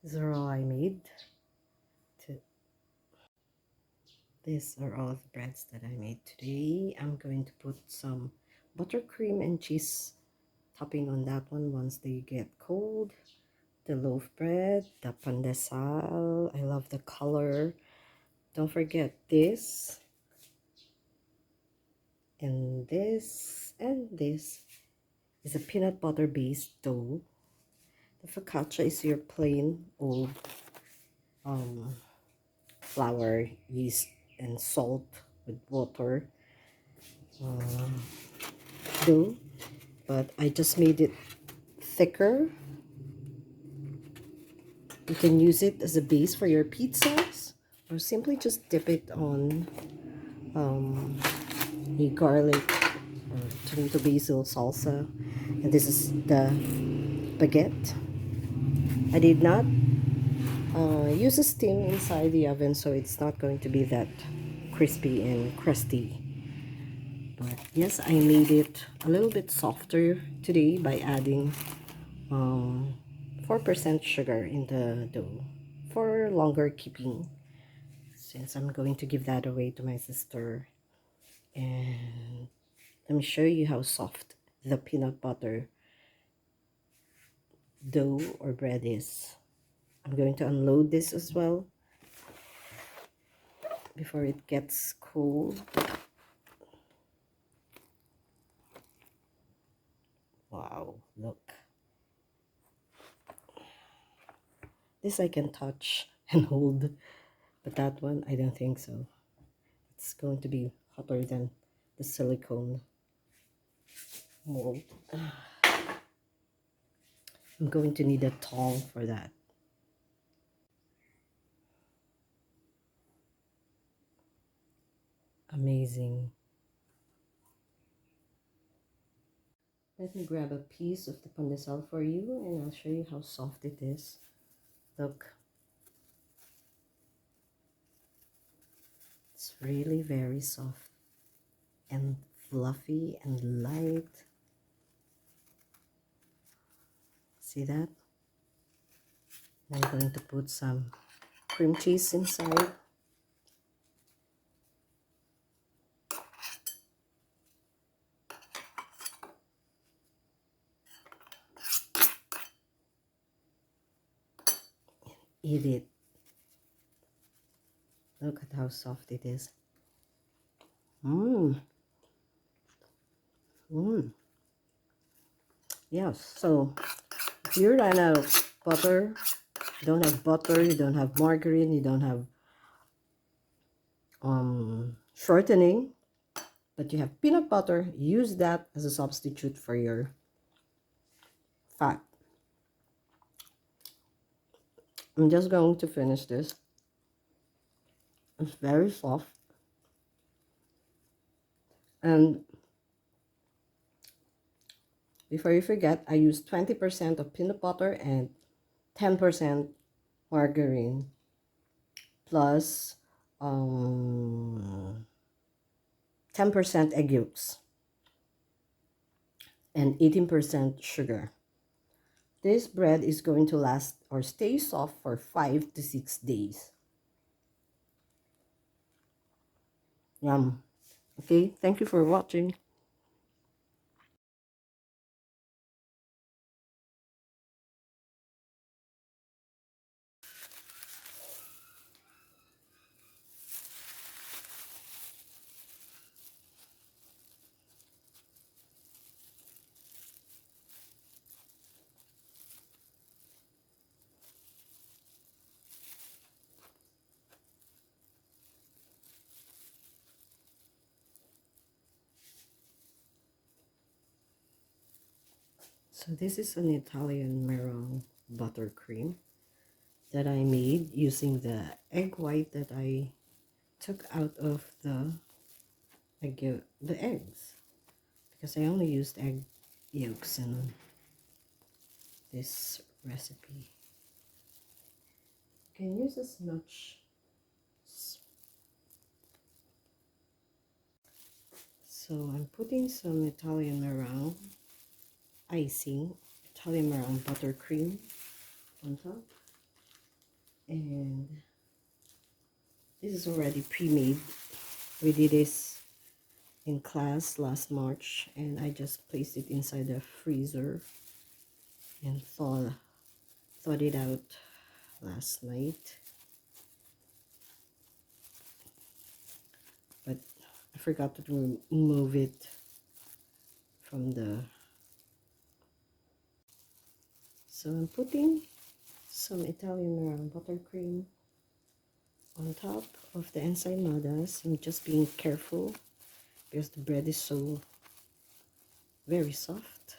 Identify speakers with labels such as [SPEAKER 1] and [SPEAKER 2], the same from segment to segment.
[SPEAKER 1] These are all I made. These are all the breads that I made today. I'm going to put some buttercream and cheese topping on that one once they get cold. The loaf bread, the pandesal. I love the color. Don't forget this and this and this is a peanut butter based dough. The focaccia is your plain old flour, yeast, and salt with water dough, but I just made it thicker. You can use it as a base for your pizzas, or simply just dip it on a garlic or tomato basil salsa. And this is the baguette. I did not use a steam inside the oven, so it's not going to be that crispy and crusty. But yes, I made it a little bit softer today by adding 4% sugar in the dough for longer keeping, since I'm going to give that away to my sister. And let me show you how soft the peanut butter dough or bread is. I'm going to unload this as well before it gets cold. Wow, look. This I can touch and hold, but that one I don't think so. It's going to be hotter than the silicone mold. I'm going to need a tong for that. Amazing. Let me grab a piece of the pandesal for you and I'll show you how soft it is. Look. It's really very soft and fluffy and light. See that? I'm going to put some cream cheese inside. Eat it. Look at how soft it is. Mmm. Mmm. Yes, so if you run out of butter, you don't have butter, you don't have margarine, you don't have shortening, but you have peanut butter, use that as a substitute for your fat. I'm just going to finish this. It's very soft. And before you forget, I used 20% of peanut butter and 10% margarine plus 10% egg yolks and 18% sugar. This bread is going to last or stay soft for 5 to 6 days. Yum. Okay, thank you for watching. So this is an Italian meringue buttercream that I made using the egg white that I took out of the eggs, because I only used egg yolks in this recipe. You can use as much. So I'm putting some Italian meringue icing, Italian meringue buttercream on top. And this is already pre-made. We did this in class last March, and I just placed it inside the freezer and thawed it out last night. But I forgot to remove it from the... So I'm putting some Italian buttercream on top of the Ensaimadas. I'm just being careful because the bread is so very soft.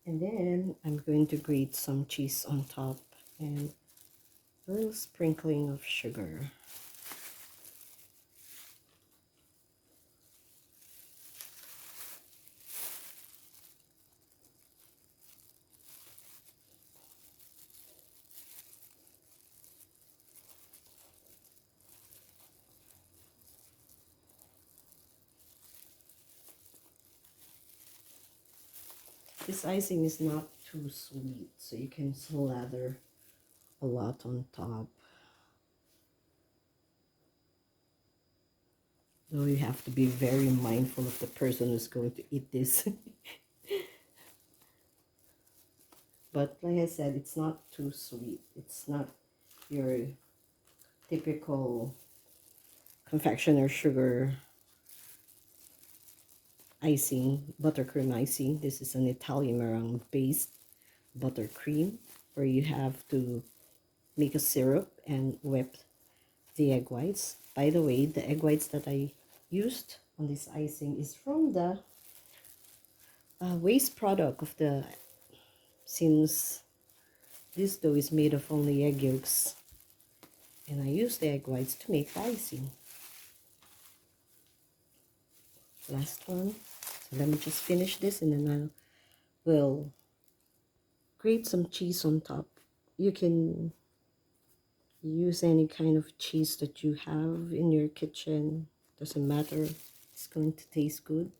[SPEAKER 1] And then I'm going to grate some cheese on top and a little sprinkling of sugar. This icing is not too sweet, so you can slather a lot on top. Though you have to be very mindful of the person who's going to eat this. But like I said, it's not too sweet. It's not your typical confectioner sugar icing, buttercream icing. This is an Italian meringue based buttercream where you have to make a syrup and whip the egg whites. By the way, the egg whites that I used on this icing is from the waste product of the... Since this dough is made of only egg yolks, and I used the egg whites to make the icing. Last one. So let me just finish this, and then I will grate some cheese on top. You can use any kind of cheese that you have in your kitchen. Doesn't matter. It's going to taste good.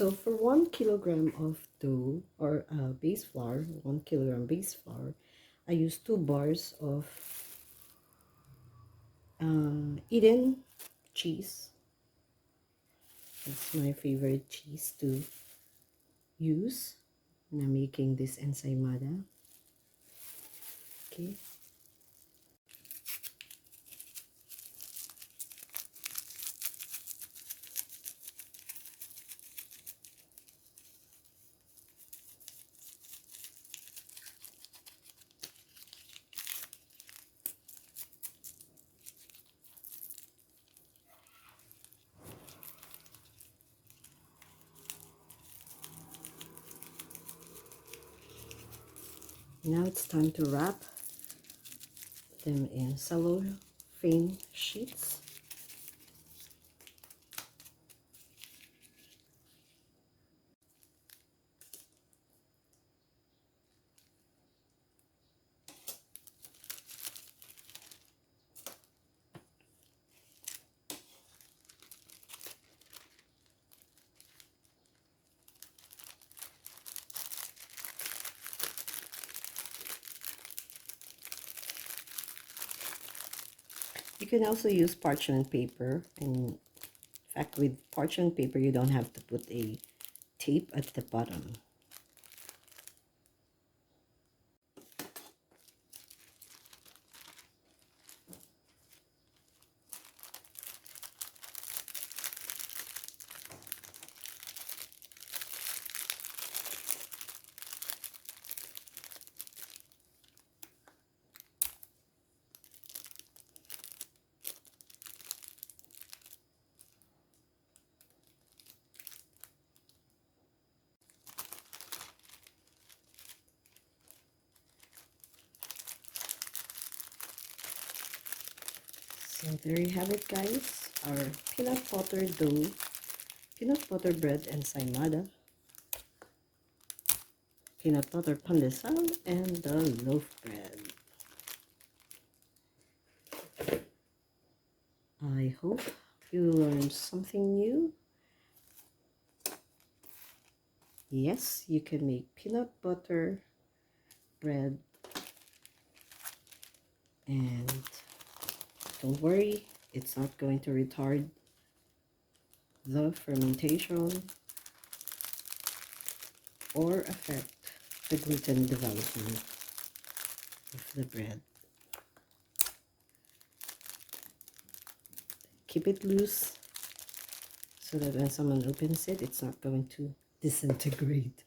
[SPEAKER 1] So for 1 kilogram of dough or base flour, 1 kilogram base flour, I use 2 bars of Eden cheese. That's my favorite cheese to use when I'm making this ensaimada. Okay. Now it's time to wrap them in cellophane sheets. You can also use parchment paper, and in fact with parchment paper you don't have to put a tape at the bottom. So there you have it, guys. Our peanut butter dough, peanut butter bread ensaimada, peanut butter pandesal, and the loaf bread. I hope you learned something new. Yes, you can make peanut butter bread, and don't worry, it's not going to retard the fermentation or affect the gluten development of the bread. Keep it loose so that when someone opens it, it's not going to disintegrate.